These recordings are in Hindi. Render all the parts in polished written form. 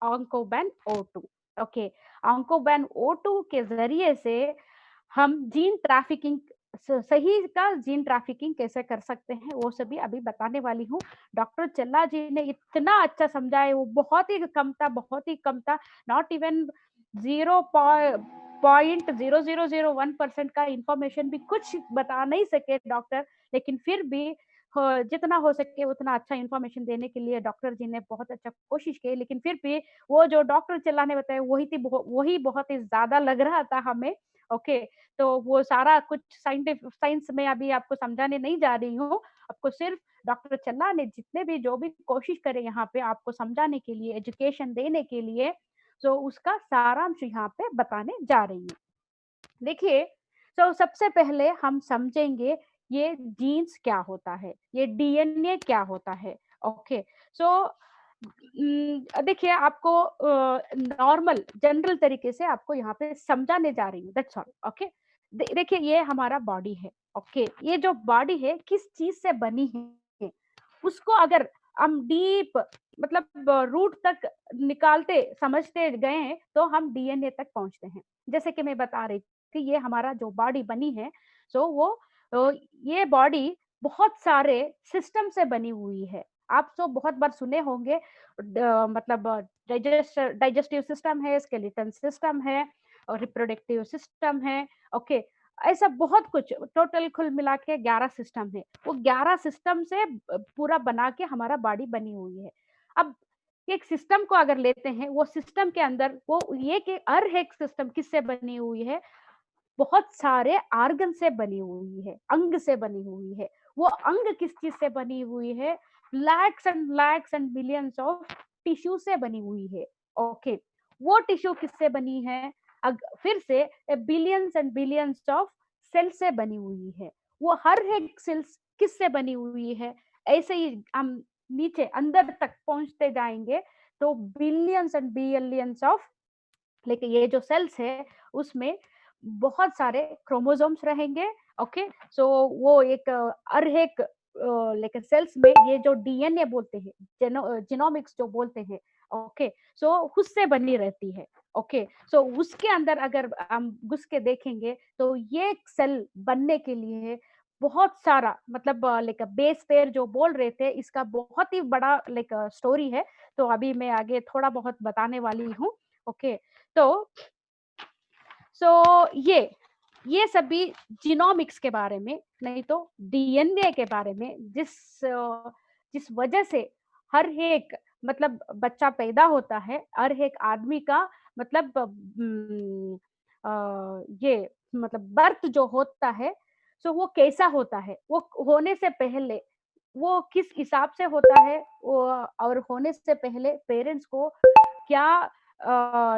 ऑन्कोबेन O2। ओके, ऑन्कोबेन O2 के ज़रिए से हम जीन ट्रैफिकिंग सही का जीन ट्रैफिकिंग कैसे कर सकते हैं, वो सभी अभी बताने वाली हूँ। डॉक्टर चल्ला जी ने इतना अच्छा समझाया, वो बहुत ही कम था, नॉट इवन 0.0001% का इंफॉर्मेशन भी कुछ बता नहीं सके डॉक्टर, लेकिन फिर भी जितना हो सके उतना अच्छा इंफॉर्मेशन देने के लिए डॉक्टर जी ने बहुत अच्छा कोशिश की, लेकिन फिर भी वो जो डॉक्टर चल्ला ने बताया वही बहुत ही ज़्यादा लग रहा था हमें। ओके, तो वो सारा कुछ साइंस में अभी आपको समझाने नहीं जा रही हूँ। आपको सिर्फ डॉक्टर चल्ला ने जितने भी जो भी कोशिश करे यहाँ पे आपको समझाने के लिए, एजुकेशन देने के लिए, तो उसका सारांश यहाँ पे बताने जा रही हूँ। देखिए, तो सबसे पहले हम समझेंगे ये जीन्स क्या होता है, ये डीएनए क्या होता है। ओके, सो देखिए आपको नॉर्मल जनरल तरीके से आपको यहाँ पे समझाने जा रही हूँ, दैट्स ऑल। ओके, देखिए ये हमारा बॉडी है। ओके, ये जो बॉडी है किस चीज से बनी है, उसको अगर हम डीप मतलब रूट तक निकालते समझते गए तो हम डीएनए तक पहुंचते हैं। जैसे कि मैं बता रही थी, ये हमारा जो बॉडी बनी है, सो वो ये बॉडी बहुत सारे सिस्टम से बनी हुई है। आप तो बहुत बार सुने होंगे, मतलब डाइजेस्टिव सिस्टम है, स्केलेटन सिस्टम है और रिप्रोडक्टिव सिस्टम है। ओके, ऐसा बहुत कुछ टोटल कुल मिला के 11 सिस्टम है। वो 11 सिस्टम से पूरा बना के हमारा बॉडी बनी हुई है। अब एक सिस्टम को अगर लेते हैं, वो सिस्टम के अंदर वो ये कि हर एक सिस्टम किससे बनी हुई है, बहुत सारे आर्गन से बनी हुई है, अंग से बनी हुई है। वो अंग किस चीज से बनी हुई है, lakhs and millions of tissue से बनी हुई है। ओके, वो टिश्यू किससे बनी है, फिर से billions and billions of cell से बनी हुई है। वो हर एक सेल्स किससे बनी हुई है, ऐसे ही हम नीचे अंदर तक पहुंचते जाएंगे तो बिलियंस एंड बिलियंस ऑफ, लेकिन ये जो सेल्स है उसमें बहुत सारे क्रोमोसोम्स रहेंगे। ओके, सो वो एक हर एक लेकिन सेल्स में ये जो डीएनए बोलते हैं, जीनोमिक्स जो बोलते हैं। ओके, सो उससे बनी रहती है। ओके, सो उसके अंदर अगर हम घुस के देखेंगे तो ये सेल बनने के लिए बहुत सारा मतलब लाइक बेस पेयर जो बोल रहे थे, इसका बहुत ही बड़ा लाइक स्टोरी है। तो अभी मैं आगे थोड़ा बहुत बताने वाली हूँ। ओके, तो सो ये सभी जीनोमिक्स के बारे में, नहीं तो डीएनए के बारे में, जिस वजह से हर एक मतलब बच्चा पैदा होता है, हर एक आदमी का मतलब ये मतलब बर्थ जो होता है, सो वो कैसा होता है, वो होने से पहले वो किस हिसाब से होता है, वो और होने से पहले पेरेंट्स को क्या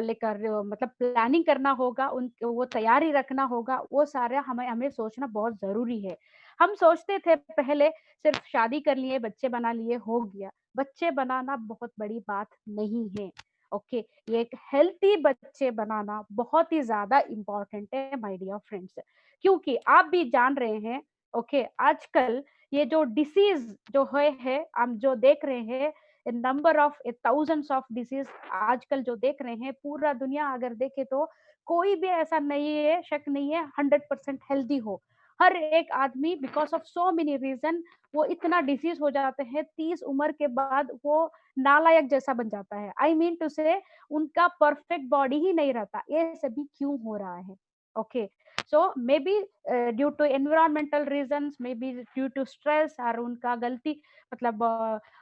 लेकर मतलब प्लानिंग करना होगा, उन वो तैयारी रखना होगा, वो सारा हमें हमें सोचना बहुत ज़रूरी है। हम सोचते थे पहले सिर्फ़ शादी कर लिए, बच्चे बना लिए, हो गया। बच्चे बनाना बहुत बड़ी बात नहीं है। ओके, ये एक हेल्थी बच्चे बनाना बहुत ही ज़्यादा इम्पोर्टेंट है माय डियर फ्रेंड्स। क्योंकि आप भी जान रहे हैं, ओके, आजकल ये जो डिसीज़ जो है, हम जो देख रहे हैं, number of thousands of disease आजकल जो देख रहे हैं, पूरा दुनिया अगर देखे तो कोई भी ऐसा नहीं है, शक नहीं है 100% हेल्दी हो। हर एक आदमी because of so many reason वो इतना डिसीज हो जाते हैं, 30 उम्र के बाद वो नालायक जैसा बन जाता है। आई मीन टू से उनका परफेक्ट बॉडी ही नहीं रहता। ये सभी क्यों हो रहा है? Okay, so may be due to environmental reasons, may be due to stress, और उनका गलती मतलब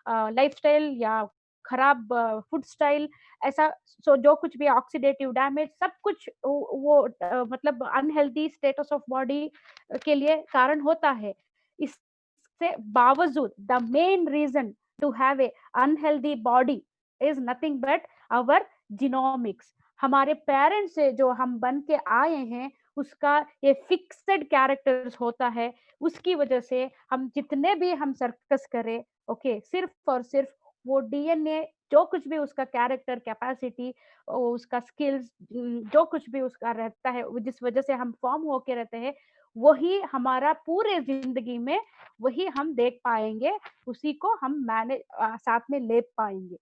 लाइफ़स्टाइल या खराब फूड स्टाइल, ऐसा। सो जो कुछ भी ऑक्सीडेटिव डैमेज सब कुछ वो मतलब अनहेल्दी स्टेटस ऑफ बॉडी के लिए कारण होता है। इससे बावजूद the main reason to have a unhealthy body is nothing but our genomics. हमारे पेरेंट्स से जो हम बन के आए हैं, उसका ये फिक्स्ड कैरेक्टर्स होता है। उसकी वजह से हम जितने भी हम सर्कस करें, ओके, सिर्फ और सिर्फ वो डीएनए जो कुछ भी उसका कैरेक्टर कैपेसिटी, उसका स्किल्स, जो कुछ भी उसका रहता है, जिस वजह से हम फॉर्म होके रहते हैं, वही हमारा पूरे जिंदगी में वही हम देख पाएंगे, उसी को हम मैनेज साथ में ले पाएंगे।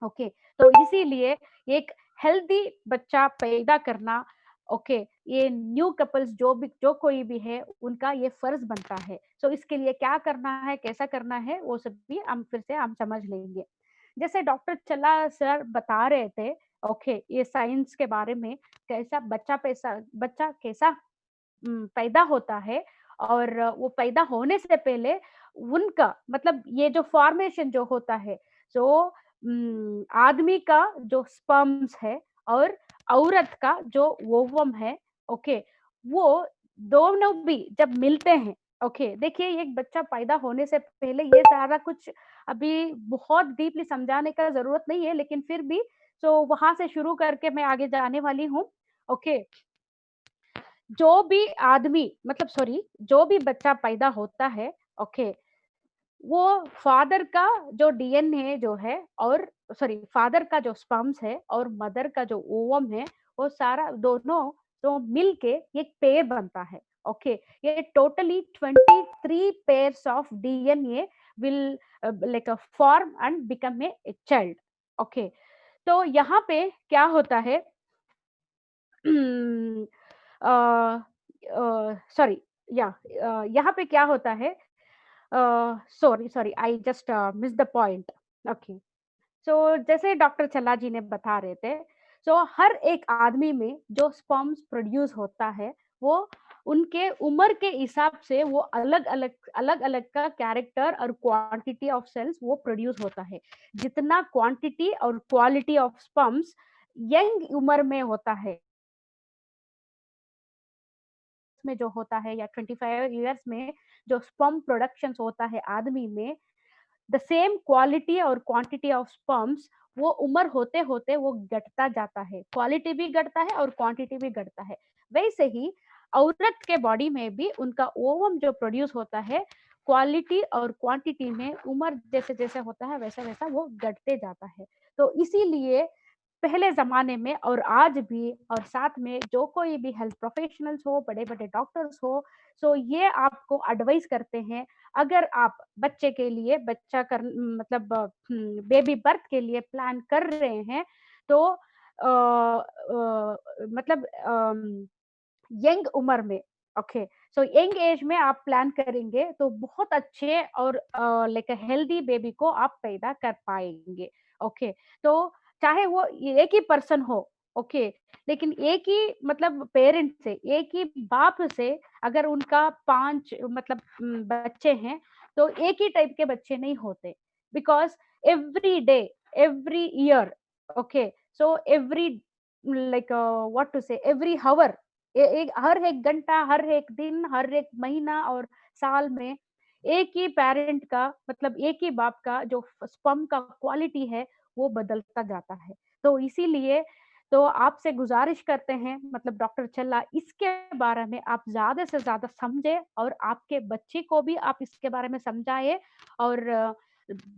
ओके, तो इसीलिए एक हेल्दी बच्चा पैदा करना, ओके, ये न्यू कपल्स जो कोई भी है उनका ये फर्ज बनता है। सो इसके लिए क्या करना है, कैसा करना है, वो सब भी हम फिर से हम समझ लेंगे। जैसे डॉक्टर चल्ला सर बता रहे थे, ओके, ये साइंस के बारे में, कैसा बच्चा कैसा पैदा होता है, और वो पैदा होने से पहले उनका मतलब ये जो फॉर्मेशन जो होता है, जो आदमी का जो स्पर्म्स है और औरत का जो ओवम है, ओके, वो दोनों भी जब मिलते हैं, ओके, देखिए एक बच्चा पैदा होने से पहले ये सारा कुछ अभी बहुत डीपली समझाने का जरूरत नहीं है, लेकिन फिर भी तो वहां से शुरू करके मैं आगे जाने वाली हूँ। ओके, जो भी आदमी मतलब सॉरी जो भी बच्चा पैदा होता है, ओके, वो फादर का जो डीएनए जो है, और सॉरी फादर का जो स्पर्म्स है और मदर का जो ओवम है, वो सारा दोनों तो मिलके एक पेयर बनता है। ओके, ये totally 23 pairs of DNA will like form and become a child. Okay, तो यहाँ पे क्या होता है, सॉरी, या यहाँ पे क्या होता है, sorry sorry I just miss the point. Okay, so जैसे डॉक्टर चल्ला जी ने बता रहे थे, सो हर एक आदमी में जो स्पर्म्स प्रोड्यूस होता है, वो उनके उम्र के हिसाब से वो अलग अलग का कैरेक्टर और क्वांटिटी ऑफ सेल्स वो प्रोड्यूस होता है। जितना क्वांटिटी और क्वालिटी ऑफ स्पर्म्स यंग उम्र में होता है, में जो होता है, या 25 इयर्स में जो स्पर्म प्रोडक्शन होता है आदमी में, द सेम क्वालिटी और क्वांटिटी ऑफ स्पर्म्स वो उम्र होते होते वो घटता जाता है, क्वालिटी भी घटता है और क्वांटिटी भी घटता है। वैसे ही औरत के बॉडी में भी उनका ओवम जो प्रोड्यूस होता है, क्वालिटी और क्वांटिटी में उम्र जैसे जैसे होता है वैसा वैसा वो घटते जाता है। तो इसीलिए पहले ज़माने में और आज भी, और साथ में जो कोई भी हेल्थ प्रोफेशनल्स हो, बड़े-बड़े डॉक्टर्स हो, सो ये आपको एडवाइस करते हैं, अगर आप बच्चे के लिए बच्चा कर मतलब बेबी बर्थ के लिए प्लान कर रहे हैं, तो मतलब यंग उम्र में, ओके, सो यंग एज में आप प्लान करेंगे तो बहुत अच्छे और लाइक हेल्दी बेबी को आप पैदा कर पाएंगे। ओके, तो चाहे वो एक ही पर्सन हो, ओके, लेकिन एक ही मतलब पेरेंट से, एक ही बाप से अगर उनका 5 मतलब बच्चे हैं, तो एक ही टाइप के बच्चे नहीं होते, because every day, every year, okay, so every like what to say every hour, एक हर एक घंटा, हर एक दिन, हर एक महीना और साल में एक ही पेरेंट का मतलब एक ही बाप का जो स्पर्म का क्वालिटी है वो बदलता जाता है। तो इसीलिए तो आपसे गुजारिश करते हैं मतलब डॉक्टर चल्ला, इसके बारे में आप ज़्यादा से ज़्यादा समझें और आपके बच्चे को भी आप इसके बारे में समझाएँ, और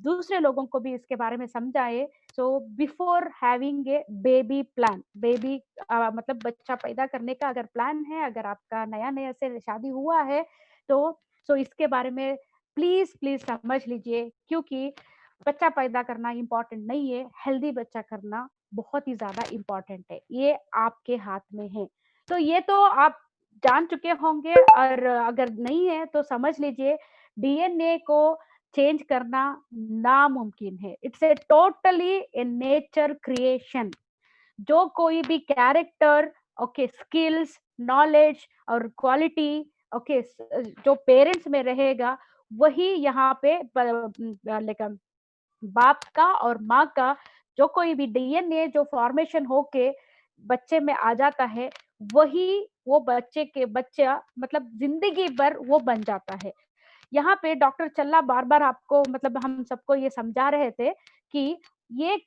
दूसरे लोगों को भी इसके बारे में समझाएँ। So before having a baby plan, baby मतलब बच्चा पैदा करने का अगर प्लान है, अगर आपका नया-नया से शादी हुआ है, तो सो इसके बारे में प्लीज़, प्लीज़ समझ लीजिए, क्योंकि बच्चा पैदा करना इम्पोर्टेंट नहीं है, हेल्दी बच्चा करना बहुत ही ज़्यादा इम्पोर्टेंट है। ये आपके हाथ में है। तो ये तो आप जान चुके होंगे, और अगर नहीं है तो समझ लीजिए, डीएनए को चेंज करना नामुमकिन है। It's a totally A nature creation. जो कोई भी कैरेक्टर, ओके, स्किल्स, नॉलेज और क्वालिटी, ओके, जो पेरेंट्स में रहेगा, वही यहाँ पे लाइक बाप का और माँ का जो कोई भी डीएनए जो फॉर्मेशन होके बच्चे में आ जाता है, वही वो बच्चे के बच्चा मतलब जिंदगी भर वो बन जाता है। यहाँ पे डॉक्टर चल्ला बार-बार आपको मतलब हम सबको ये समझा रहे थे कि ये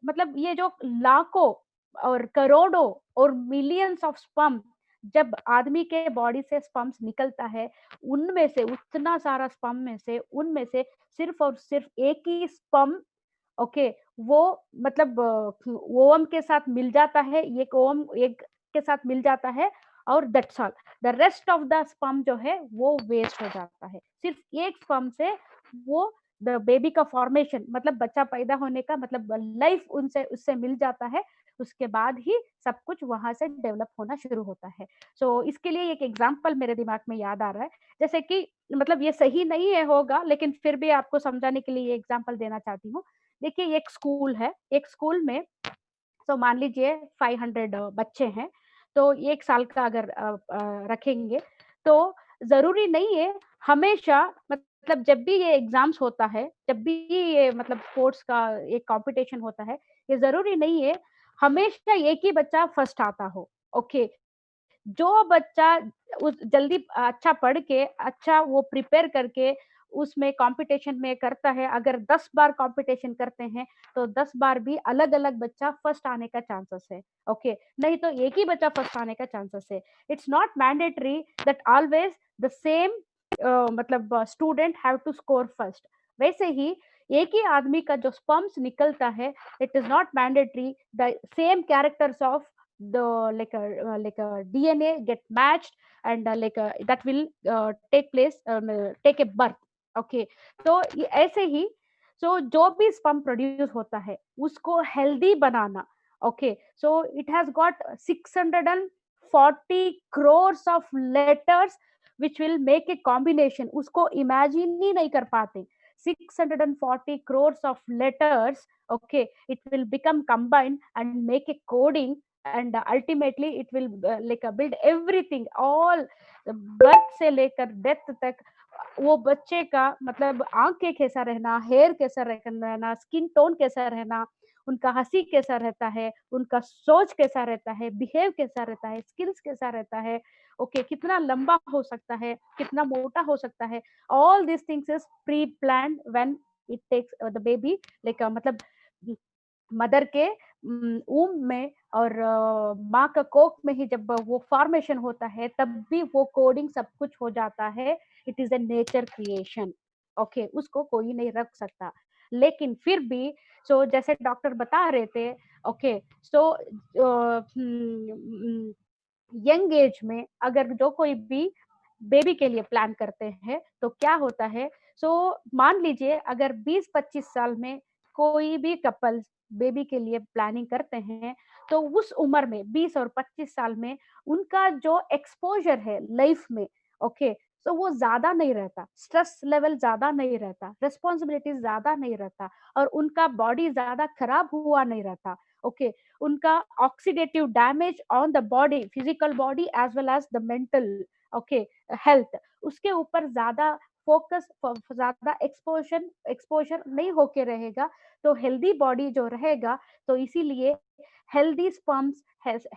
मतलब ये जो लाखों और करोड़ों और मिलियंस ऑफ स्पर्म जब आदमी के बॉडी से स्पर्म्स निकलता है, उनमें से उतना सारा स्पर्म में से उनमें से सिर्फ़ और सिर्फ़ एक ही स्पर्म, ओके, वो मतलब ओवम के साथ मिल जाता है, एक ओवम एक के साथ मिल जाता है, और that's all. The rest of the sperm जो है वो वेस्ट हो जाता है। सिर्फ एक स्पर्म से वो द बेबी का फॉर्मेशन, मतलब बच्चा पैदा होने का मतलब लाइफ उनसे उससे मिल जाता है, उसके बाद ही सब कुछ वहाँ से डेवलप होना शुरू होता है। सो इसके लिए एक एग्ज़ाम्पल मेरे दिमाग में याद आ रहा है, जैसे कि मतलब ये सही नहीं है होगा, लेकिन फिर भी आपको समझाने के लिए ये एग्ज़ाम्पल देना चाहती हूँ। देखिए एक स्कूल है, एक स्कूल में तो मान लीजिए 500 बच्चे हैं, तो 1 साल का अगर रखेंगे, तो ज़रूरी नहीं है हमेशा, मतलब जब भी ये एग्ज़ाम्स होता है, जब भी ये मतलब स्पोर्ट्स का एक कॉम्पिटिशन होता है, ये ज़रूरी नहीं है हमेशा एक ही बच्चा फर्स्ट आता हो, ओके। जो बच्चा उस जल्दी अच्छा पढ़ के, अच्छा वो प्रिपेयर करके उसमें कॉम्पिटिशन में करता है, अगर 10 बार कॉम्पिटिशन करते हैं, तो 10 बार भी अलग-अलग बच्चा फर्स्ट आने का चांसेस है, ओके। नहीं तो एक ही बच्चा फर्स्ट आने का चांसेस है। It's not mandatory that always the same मतलब student have to score first. वैसे ही एक ही आदमी का जो स्पर्म्स निकलता है, it is not mandatory the same characters of the like a DNA get matched and that will take a birth, okay। तो ये ऐसे ही जो भी sperm प्रोड्यूस होता है उसको healthy banana, okay. So it has got 640 crores of letters which will make a combination, उसको इमेजिन ही नहीं कर पाते। 640 crores of letters, okay, it will become combined and make a coding, and ultimately it will build everything all birth से लेकर डेथ तक। वो बच्चे का मतलब आंखें कैसा रहना, हेयर कैसा रहना, स्किन टोन कैसा रहना, उनका हंसी कैसा रहता है, उनका सोच कैसा रहता है, बिहेव कैसा रहता है, स्किल्स कैसा रहता है, ओके, कितना लंबा हो सकता है, कितना मोटा हो सकता है, all this things is pre planned when it takes the baby मतलब मदर के ऊम में, और माँ का कोख में ही जब वो फॉर्मेशन होता है तब भी वो कोडिंग सब कुछ हो जाता है। It is a nature creation, okay, उसको कोई नहीं रख सकता। लेकिन फिर भी जैसे डॉक्टर बता रहे थे, ओके, सो यंग एज में अगर जो कोई भी बेबी के लिए प्लान करते हैं तो क्या होता है, सो मान लीजिए अगर 20-25 साल में कोई भी कपल्स बेबी के लिए प्लानिंग करते हैं, तो उस उम्र में 20 और 25 साल में उनका जो एक्सपोजर है लाइफ में, ओके, तो वो ज्यादा नहीं रहता, स्ट्रेस लेवल ज्यादा नहीं रहता, रिस्पॉन्सिबिलिटी ज्यादा नहीं रहता, और उनका बॉडी ज्यादा खराब हुआ नहीं रहता, ओके। उनका oxidative damage on the body, physical body as well as the mental, okay, health, उसके ऊपर ज्यादा फोकस, ज्यादा एक्सपोजर एक्सपोजर नहीं होके रहेगा, तो हेल्दी बॉडी जो रहेगा, तो इसीलिए हेल्दी स्पर्म्स,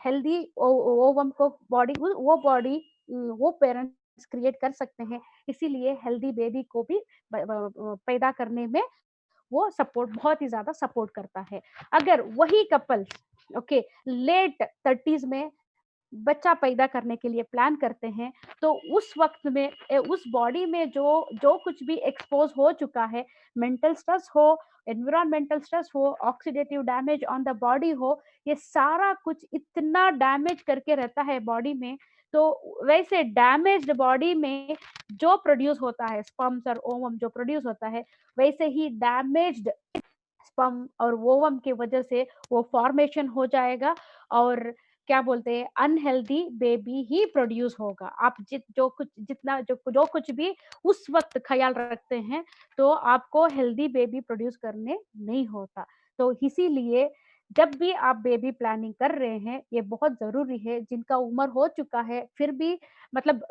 हेल्दी ओवम को बॉडी, वो बॉडी वो पेरेंट्स क्रिएट कर सकते हैं, इसीलिए हेल्दी बेबी को भी पैदा करने में वो सपोर्ट, बहुत ही ज्यादा सपोर्ट करता है। अगर वही कपल, ओके, लेट 30s में बच्चा पैदा करने के लिए प्लान करते हैं, तो उस वक्त में उस बॉडी में जो जो कुछ भी एक्सपोज हो चुका है, मेंटल स्ट्रेस हो, एनवायरमेंटल स्ट्रेस हो, oxidative damage on the body हो, ये सारा कुछ इतना डैमेज करके रहता है बॉडी में। तो वैसे डैमेज्ड बॉडी में जो प्रोड्यूस होता है, स्पर्म्स और ओवम जो प्रोड्यूस होता है, वैसे ही डैमेज्ड स्पर्म और ओवम की वजह से वो फॉर्मेशन हो जाएगा, और क्या बोलते हैं, अनहेल्दी बेबी ही प्रोड्यूस होगा। आप जो कुछ जितना जो कुछ भी उस वक्त ख्याल रखते हैं, तो आपको हेल्दी बेबी प्रोड्यूस करने नहीं होता। तो इसीलिए जब भी आप बेबी प्लानिंग कर रहे हैं, ये बहुत जरूरी है, जिनका उम्र हो चुका है फिर भी मतलब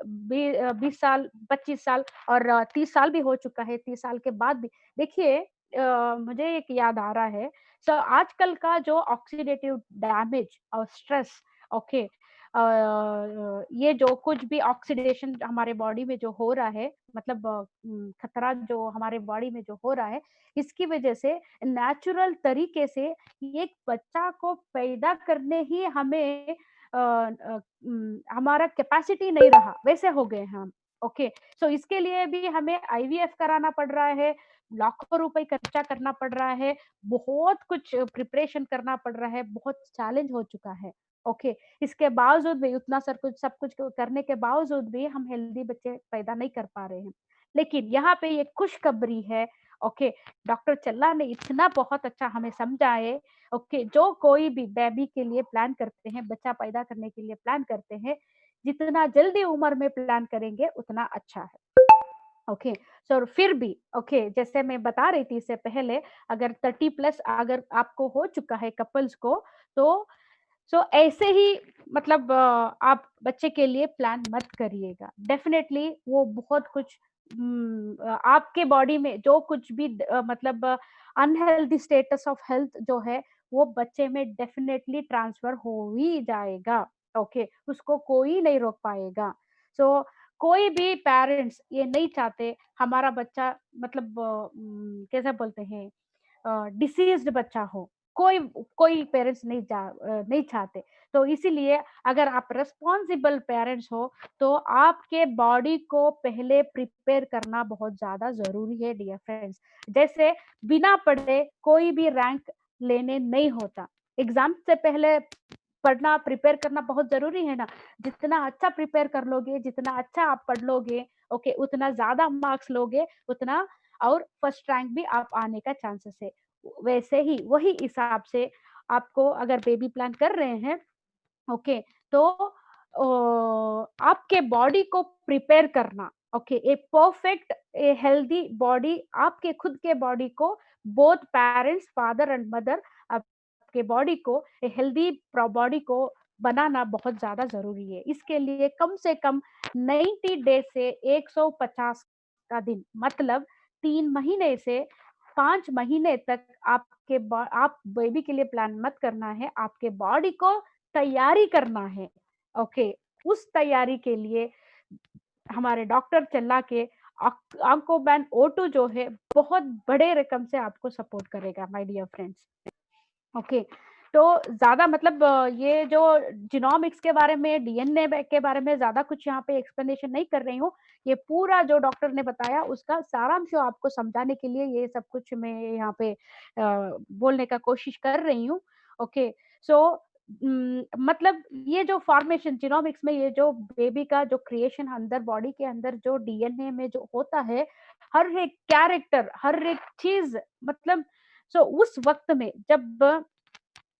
20 साल, 25 साल और 30 साल भी हो चुका है, 30 साल के बाद भी देखिए, मुझे एक याद आ रहा है। आजकल का जो ऑक्सीडेटिव डैमेज और स्ट्रेस, ओके, ये जो कुछ भी ऑक्सीडेशन हमारे बॉडी में जो हो रहा है, मतलब खतरा जो हमारे बॉडी में जो हो रहा है, इसकी वजह से नेचुरल तरीके से एक बच्चा को पैदा करने ही हमें हमारा कैपेसिटी नहीं रहा, वैसे हो गए हैं हम, ओके। इसके लिए भी हमें आईवीएफ कराना पड़ रहा है, लाखों रुपए खर्चा करना पड़ रहा है, बहुत कुछ प्रिपरेशन करना पड़ रहा है, बहुत चैलेंज हो चुका है, ओके। इसके बावजूद भी उतना सब कुछ करने के बावजूद भी हम हेल्दी बच्चे पैदा नहीं कर पा रहे हैं। लेकिन यहाँ पे ये खुशखबरी है, ओके, डॉक्टर चल्ला ने इतना बहुत अच्छा हमें समझाए। ओके, जो कोई भी बेबी के लिए प्लान करते हैं, बच्चा पैदा करने के लिए प्लान करते हैं, जितना जल्दी उम्र में प्लान करेंगे उतना अच्छा है। ओके, सो फिर भी ओके, जैसे मैं बता रही थी इससे पहले, अगर 30 प्लस अगर आपको हो चुका है कपल्स को, तो ऐसे ही मतलब आप बच्चे के लिए प्लान मत करिएगा। डेफ़िनेटली वो बहुत कुछ आपके बॉडी में जो कुछ भी मतलब अनहेल्दी स्टेटस ऑफ हेल्थ जो है, वो बच्चे में डेफ़िनेटली ट्रांसफ़र हो ही जाएगा। ओके, उसको कोई नहीं रोक पाएगा। सो कोई भी पेरेंट्स ये नहीं चाहते हमारा बच्चा मतलब कैसे बोलते हैं डिसीज़्ड बच्चा हो, कोई कोई पेरेंट्स नहीं चाहते। तो इसीलिए अगर आप रिस्पॉन्सिबल पेरेंट्स हो, तो आपके बॉडी को पहले प्रिपेयर करना बहुत ज़्यादा ज़रूरी है डियर फ्रेंड्स। जैसे बिना पढ़े कोई भी रैंक लेने नहीं होता। एग्ज़ाम से पहले पढ़ना, प्रिपेयर करना बहुत ज़रूरी है ना। जितना अच्छा प्रिपेयर कर लोगे, जितना अच्छा आप पढ़ लोगे, ओके, उतना ज़्यादा मार्क्स लोगे, उतना और फर्स्ट रैंक भी आप आने का चांसेस है। वैसे ही वही हिसाब से आपको अगर बेबी प्लान कर रहे हैं, ओके, तो आपके बॉडी को प्रिपेयर करना, okay, a perfect a healthy body आपके खुद के बॉडी को both parents father and mother आपके बॉडी को ए हेल्दी बॉडी को बनाना बहुत ज्यादा जरूरी है। इसके लिए कम से कम 90 डेज से 150 का दिन मतलब 3 महीने से 5 महीने तक आप बेबी के लिए प्लान मत करना है, आपके बॉडी को तैयारी करना है। ओके, उस तैयारी के लिए हमारे डॉक्टर चल्ला के आंकोबैन O2 जो है बहुत बड़े रकम से आपको सपोर्ट करेगा माय डियर फ्रेंड्स। ओके, तो ज़्यादा मतलब ये जो जीनोमिक्स के बारे में, डीएनए के बारे में ज़्यादा कुछ यहाँ पे एक्सप्लेनेशन नहीं कर रही हूँ। ये पूरा जो डॉक्टर ने बताया उसका सारांश आपको समझाने के लिए ये सब कुछ मैं यहाँ पे बोलने का कोशिश कर रही हूँ। ओके, सो मतलब ये जो फॉर्मेशन जीनोमिक्स में ये जो बेबी का जो क्रिएशन अंदर बॉडी के अंदर जो डीएनए में जो होता है, हर एक कैरेक्टर, हर एक चीज़ मतलब उस वक़्त में जब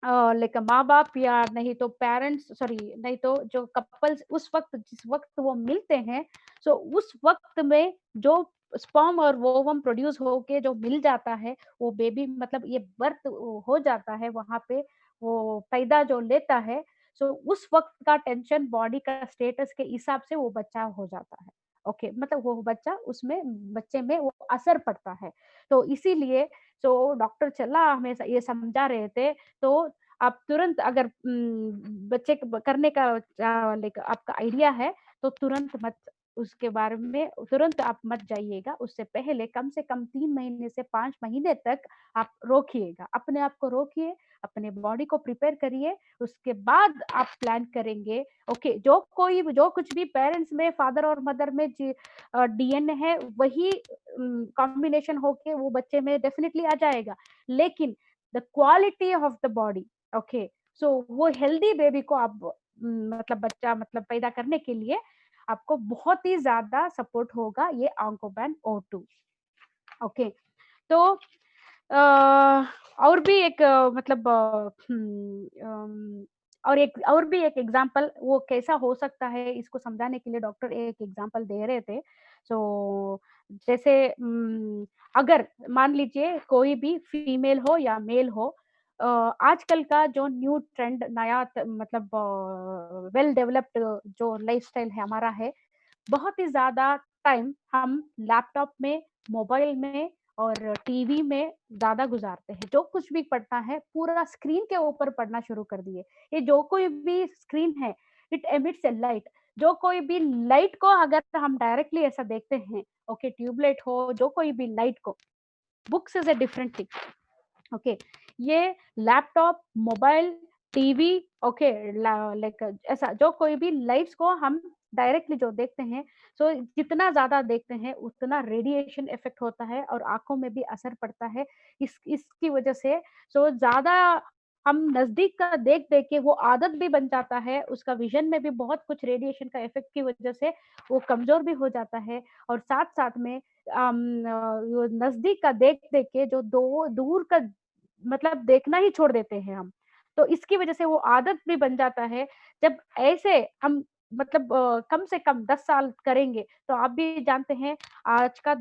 लाइक माँ-बाप या नहीं तो पेरेंट्स सॉरी नहीं तो जो कपल्स उस वक़्त जिस वक़्त वो मिलते हैं, उस वक़्त में जो स्पर्म और ओवम प्रोड्यूस होके जो मिल जाता है, वो बेबी मतलब ये बर्थ हो जाता है वहाँ पे, वो पैदा जो लेता है, उस वक़्त का टेंशन बॉडी का स्टेटस के हिसाब से वो बच्चा हो जाता है। ओके, मतलब वो बच्चा उसमें बच्चे में वो असर पड़ता है। तो इसीलिए डॉक्टर चल्ला हमें ये समझा रहे थे, तो आप तुरंत अगर बच्चे क करने का लाइक आपका आइडिया है, तो तुरंत मत उसके बारे में तुरंत आप मत जाइएगा। उससे पहले कम से कम 3 महीने से 5 महीने तक आप रोकिएगा। अपने आप को रोकिए, अपने बॉडी को प्रिपेयर करिए, उसके बाद आप प्लान करेंगे। ओके, जो कुछ भी पेरेंट्स में फादर और मदर में डीएनए है, वही कॉम्बिनेशन होके वो बच्चे में डेफिनिटली आ जाएगा। लेकिन the quality of the body okay, वो हेल्दी बेबी को आप मतलब बच्चा मतलब पैदा करने के लिए आपको बहुत ही ज़्यादा सपोर्ट होगा ये ऑन्कोबैन O2। ओके, तो अ, और भी एक मतलब और भी एक एग्जांपल वो कैसा हो सकता है इसको समझाने के लिए डॉक्टर एक एग्जांपल दे रहे थे। जैसे अगर मान लीजिए कोई भी फीमेल हो या मेल हो, आजकल का जो न्यू ट्रेंड नया मतलब वेल डेवलप्ड जो लाइफस्टाइल है हमारा है, बहुत ही ज़्यादा टाइम हम लैपटॉप में, मोबाइल में और टीवी में ज़्यादा गुज़ारते हैं। जो कुछ भी पढ़ना है, पूरा स्क्रीन के ऊपर पढ़ना शुरू कर दिए। ये जो कोई भी स्क्रीन है, इट एमिट्स अ लाइट। जो कोई भी लाइट को अगर हम डायरेक्टली ऐसा देखते हैं, ओके, ट्यूबलाइट हो, जो कोई भी लाइट को, books is a different thing. Okay, ये laptop, mobile, TV okay like ऐसा जो कोई भी लाइट्स को हम डायरेक्टली जो देखते हैं, जितना ज़्यादा देखते हैं उतना रेडिएशन इफ़ेक्ट होता है और आँखों में भी असर पड़ता है। इसकी वज़ह से ज़्यादा हम नज़दीक का देख-देख के वो आदत भी बन जाता है, उसका विज़न में भी बहुत कुछ रेडिएशन का इफ़ेक्ट की वज़ह से वो कमज़ोर भी हो जाता है और साथ-साथ में वो नज़दीक का देख-देख के जो दो दूर का मतलब देखना ही छोड़ देते हैं हम। तो इसकी वज़ह से वो आदत भी बन जाता है। जब ऐसे हम मतलब कम से कम 10 साल करेंगे, तो आप भी जानते हैं आजकल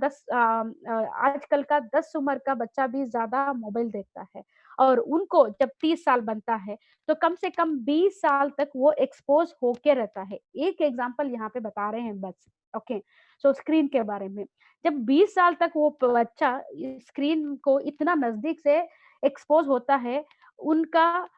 का 10 उम्र का बच्चा भी ज़्यादा मोबाइल देखता है और उनको जब 30 साल बनता है, तो कम से कम 20 साल तक वो एक्सपोज़ होके रहता है। एक एग्ज़ाम्पल यहाँ पे बता रहे हैं बस, ओके। सो स्क्रीन के बारे में। जब 20 साल तक वो बच्चा स्क्रीन को इतना नज़दीक से एक्सपोज़ होता है, उनका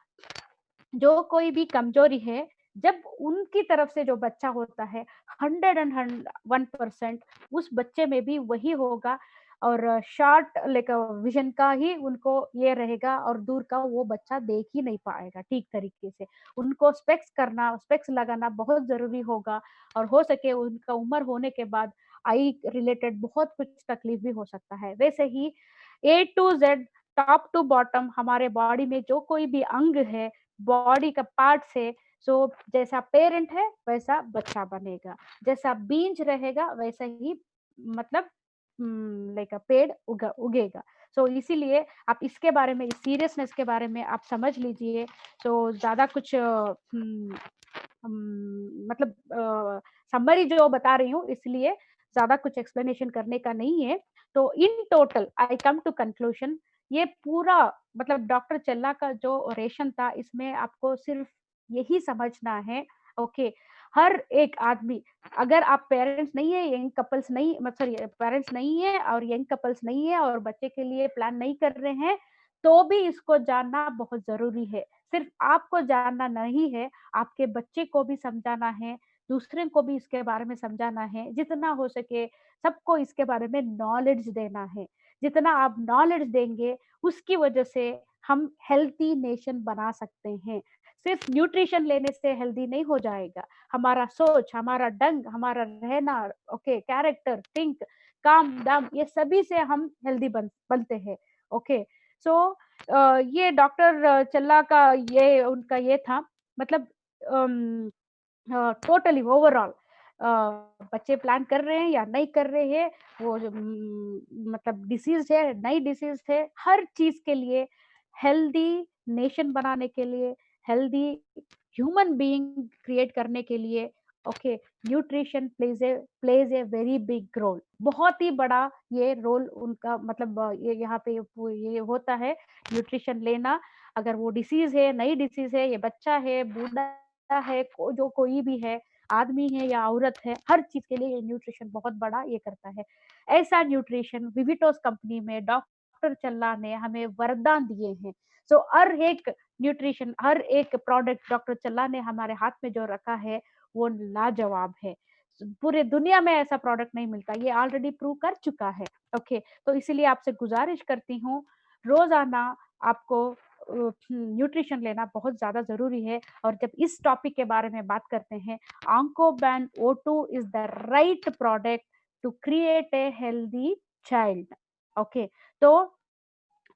जो कोई भी कमज़ोरी है, जब उनकी तरफ से जो बच्चा होता है 100 एंड 1% उस बच्चे में भी वही होगा और शॉर्ट लाइक विज़न का ही उनको ये रहेगा और दूर का वो बच्चा देख ही नहीं पाएगा ठीक तरीके से। उनको स्पेक्स लगाना बहुत ज़रूरी होगा और हो सके उनका उम्र होने के बाद आई रिलेटेड बहुत कुछ तकलीफ भी हो सकता है। वैसे ही A to Z, top to bottom हमारे बॉडी में जो कोई भी अंग है, बॉडी का पार्ट्स है, सो जैसा पेरेंट है वैसा बच्चा बनेगा, जैसा बीज रहेगा वैसा ही मतलब लाइक पेड़ उगेगा। सो इसीलिए आप इसके बारे में, इस सीरियसनेस के बारे में आप समझ लीजिए। तो ज़्यादा कुछ मतलब समरी जो बता रही हूँ इसलिए ज़्यादा कुछ एक्सप्लेनेशन करने का नहीं है। तो in total I come to conclusion, ये पूरा मतलब डॉक्टर चल्ला का जो ऑरेशन था इसमें आपको सिर्फ यही समझना है, ओके। हर एक आदमी, अगर आप पेरेंट्स नहीं है, यंग कपल्स नहीं मतलब सॉरी पेरेंट्स नहीं है और यंग कपल्स नहीं है और बच्चे के लिए प्लान नहीं कर रहे हैं, तो भी इसको जानना बहुत ज़रूरी है। सिर्फ आपको जानना नहीं है, आपके बच्चे को भी समझाना है, दूसरे को भी इसके बारे में समझाना है, जितना हो सके सबको इसके बारे में नॉलेज देना है। जितना आप नॉलेज देंगे, उसकी वजह से हम हेल्थी नेशन बना सकते हैं। सिर्फ न्यूट्रिशन लेने से हेल्दी नहीं हो जाएगा। हमारा सोच, हमारा ढंग, हमारा रहना, ओके, कैरेक्टर, थिंक, काम-दाम ये सभी से हम हेल्दी बनते हैं, ओके। सो ये डॉक्टर चल्ला का ये उनका ये था मतलब अम टोटली ओवरऑल अ, बच्चे प्लान कर रहे हैं या नहीं कर रहे हैं, वो जो मतलब डिसीज़ है, नई डिसीज़ है, हर चीज़ के लिए हेल्दी नेशन बनाने के लिए, हेल्दी ह्यूमन बीइंग क्रिएट करने के लिए, okay, nutrition plays a very big role. बहुत ही बड़ा ये रोल उनका मतलब ये यहाँ पे वो ये होता है, न्यूट्रिशन लेना। अगर वो डिसीज़ है, नई डिसीज़ है, ये बच्चा है, बूढ़ा है, जो कोई भी है, आदमी है या औरत है, हर चीज़ के लिए ये न्यूट्रिशन बहुत बड़ा ये करता है। ऐसा न्यूट्रिशन विविटोस कंपनी में डॉक्टर चल्ला ने हमें वरदान दिए हैं। सो हर एक न्यूट्रिशन, हर एक प्रोडक्ट डॉक्टर चल्ला ने हमारे हाथ में जो रखा है, वो लाजवाब है। पूरे दुनिया में ऐसा प्रोडक्ट नहीं मिलता, ये ऑलरेडी प्रूव कर चुका है। ओके, तो इसीलिए आपसे गुज़ारिश करती हूँ, रोज़ाना आपको न्यूट्रिशन लेना बहुत ज़्यादा ज़रूरी है और जब इस टॉपिक के बारे में बात करते हैं, Oncoband O2 is the right product to create a healthy child. Okay,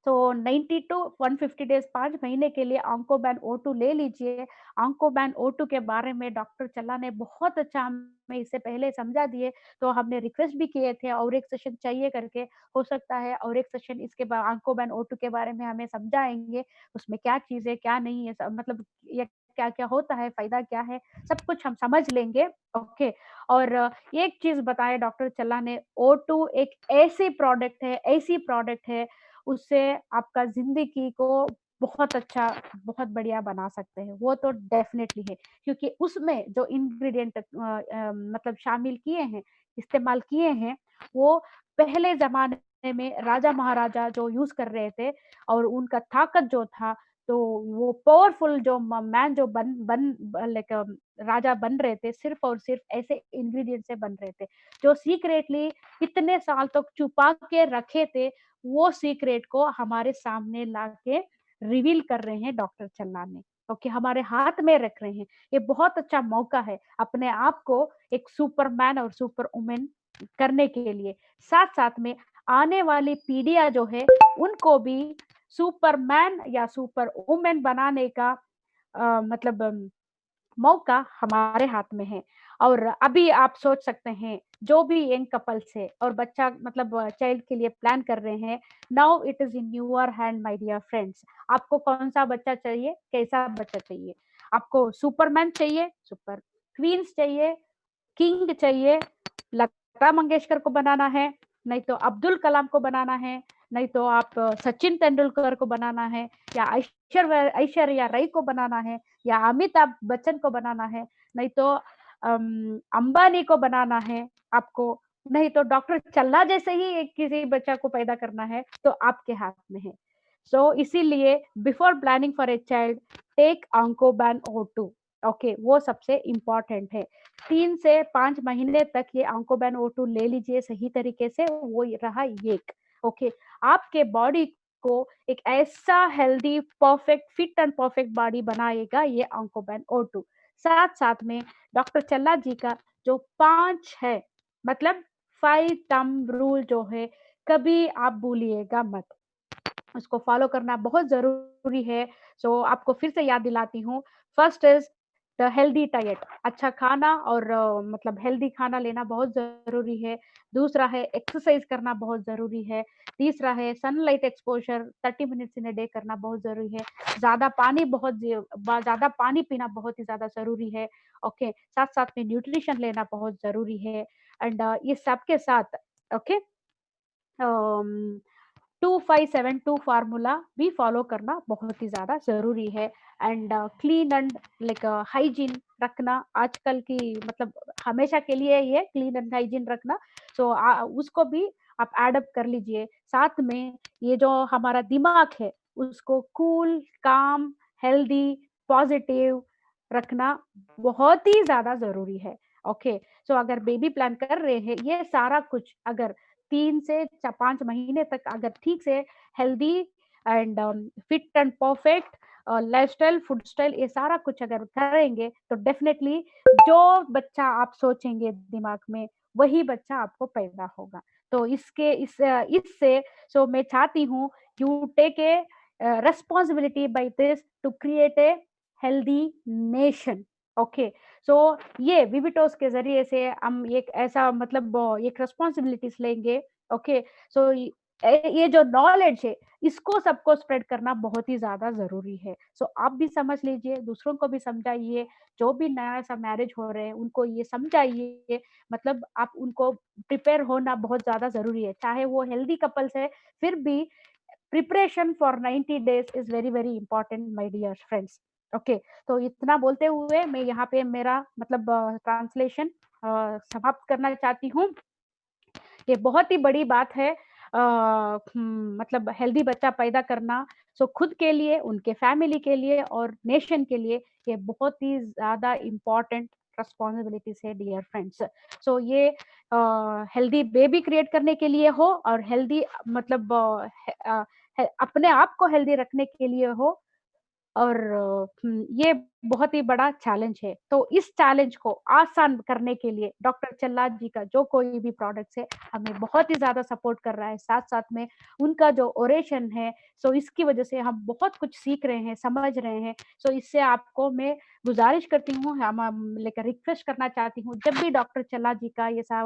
तो 90 टू 150 डेज़ 5 महीने के लिए ऑन्कोबैन O2 ले लीजिए। ऑन्कोबैन O2 के बारे में डॉक्टर चल्ला ने बहुत अच्छा हमें इससे पहले समझा दिए, तो हमने रिक्वेस्ट भी किए थे और एक सेशन चाहिए करके, हो सकता है और एक सेशन इसके बा ऑन्कोबैन O2 के बारे में हमें समझाएँगे, उसमें क्या चीज़ है, क्या नहीं है, सब मतलब ये क्या-क्या होता है, फ़ायदा क्या है, सब कुछ हम समझ लेंगे, ओके। और एक चीज़ बताएँ डॉक्टर चल्ला ने, O2 एक ऐसी प्रोडक्ट है उससे आपका ज़िंदगी को बहुत अच्छा, बहुत बढ़िया बना सकते हैं, वो तो डेफ़िनेटली है। क्योंकि उसमें जो इंग्रीडिएंट मतलब शामिल किए हैं, इस्तेमाल किए हैं, वो पहले ज़माने में राजा-महाराजा जो यूज़ कर रहे थे और उनका ताकत जो था, तो वो पावरफुल जो मैन जो बन बन लाइक राजा बन रहे थे, सिर्फ़ और सिर्फ़ ऐसे इंग्रीडिएंट से बन रहे थे, जो सीक्रेटली इतने साल तक छुपा के रखे थे, वो सीक्रेट को हमारे सामने लाके रिवील कर रहे हैं डॉक्टर चल्ला ने, ओके, हमारे हाथ में रख रहे हैं। ये बहुत अच्छा मौका है अपने आप को एक सुपरमैन और सुपर वुमन करने के लिए। साथ-साथ में आने वाली पीढ़ियाँ जो है, उनको भी सुपरमैन या सुपर वुमन बनाने का मतलब मौका हमारे हाथ में है। और अभी आप सोच सकते हैं, जो भी यंग कपल्स है और बच्चा मतलब चाइल्ड के लिए प्लान कर रहे हैं, now it is in your hand my dear friends. आपको कौन-सा बच्चा चाहिए, कैसा बच्चा चाहिए? आपको सुपरमैन चाहिए, सुपर क्वीन्स चाहिए, किंग चाहिए, लता मंगेशकर को बनाना है, नहीं तो अब्दुल कलाम को बनाना है, नहीं तो आप सचिन तेंदुलकर को बनाना है, या ऐश्वर्या राय को बनाना है, या अमिताभ बच्चन को बनाना है, नहीं तो अंबानी को बनाना है आपको, नहीं तो डॉक्टर चल्ला जैसे ही एक किसी बच्चा को पैदा करना है, तो आपके हाथ में है। सो इसीलिए before planning for a child, take ऑन्कोबैन O2। ओके, वो सबसे इम्पोर्टेंट है। 3 से 5 महीने तक ये ऑन्कोबैन O2 ले लीजिए सही तरीके से, वो रहा एक। ओके, आपके बॉडी को एक ऐसा healthy, perfect, fit and perfect body बनाएगा ये ऑन्कोबैन O2। साथ-साथ में डॉक्टर चल्ला जी का जो 5 है, मतलब 5 थंब रूल जो है, कभी आप भूलिएगा मत। उसको फॉलो करना बहुत ज़रूरी है। सो आपको फिर से याद दिलाती हूँ, first is the healthy diet, अच्छा खाना और मतलब हेल्दी खाना लेना बहुत ज़रूरी है। दूसरा है एक्सरसाइज़ करना बहुत ज़रूरी है। तीसरा है sunlight exposure 30 minutes in a day करना बहुत ज़रूरी है। ज़्यादा पानी पीना बहुत ही ज़्यादा ज़रूरी है। ओके, साथ-साथ में न्यूट्रिशन लेना बहुत ज़रूरी है। एंड ये सब के साथ ओके अम 2572 फार्मूला भी फॉलो करना बहुत ही ज़्यादा ज़रूरी है। And clean and like hygiene रखना आजकल की मतलब हमेशा के लिए ये क्लीन एंड हाइजीन रखना। सो उसको भी आप एडप्ट कर लीजिए। साथ में ये जो हमारा दिमाग है, उसको कूल, काम, हेल्दी, पॉजिटिव रखना बहुत ही ज़्यादा ज़रूरी है। ओके, सो अगर बेबी प्लान कर रहे हैं, ये सारा कुछ अगर 3 से 5 महीने तक अगर ठीक से healthy and fit and perfect lifestyle, food style ये सारा कुछ अगर करेंगे, तो डेफ़िनेटली जो बच्चा आप सोचेंगे दिमाग में, वही बच्चा आपको पैदा होगा। तो इससे सो मैं चाहती हूँ you take a responsibility by this to create a healthy nation. Okay, so ये विविटोस के ज़रिए से हम एक ऐसा मतलब एक रिस्पॉन्सिबिलिटीज़ लेंगे। ओके, सो ये जो नॉलेज है, इसको सबको स्प्रेड करना बहुत ही ज़्यादा ज़रूरी है। सो आप भी समझ लीजिए, दूसरों को भी समझाइए, जो भी नया-सा मैरिज हो रहे हैं, उनको ये समझाइए, मतलब आप उनको प्रिपेयर होना बहुत ज़्यादा ज़रूरी है। चाहे वो हेल्दी कपल्स है, फिर भी preparation for 90 days is very, very important my dear friends. Okay, तो इतना बोलते हुए मैं यहाँ पे मेरा मतलब ट्रांसलेशन समाप्त करना चाहती हूँ। ये बहुत ही बड़ी बात है मतलब हेल्दी बच्चा पैदा करना। सो खुद के लिए, उनके फैमिली के लिए और नेशन के लिए ये बहुत ही ज़्यादा इम्पोर्टेंट रिस्पॉन्सिबिलिटीज़ है डियर फ्रेंड्स। सो ये हेल्दी बेबी क्रिएट करने के लिए हो और हेल्दी मतलब अपने आप को हेल्दी रखने के लिए हो और ये बहुत ही बड़ा चैलेंज है। तो इस चैलेंज को आसान करने के लिए डॉक्टर चल्लाद जी का जो कोई भी प्रोडक्ट्स है, हमें बहुत ही ज़्यादा सपोर्ट कर रहा है। साथ-साथ में उनका जो ओरेशन है, सो इसकी वज़ह से हम बहुत कुछ सीख रहे हैं, समझ रहे हैं। सो इससे आपको मैं गुज़ारिश करती हूँ, हम लाइक रिक्वेस्ट करना चाहती हूँ, जब भी डॉक्टर चल्लाद जी का ये सा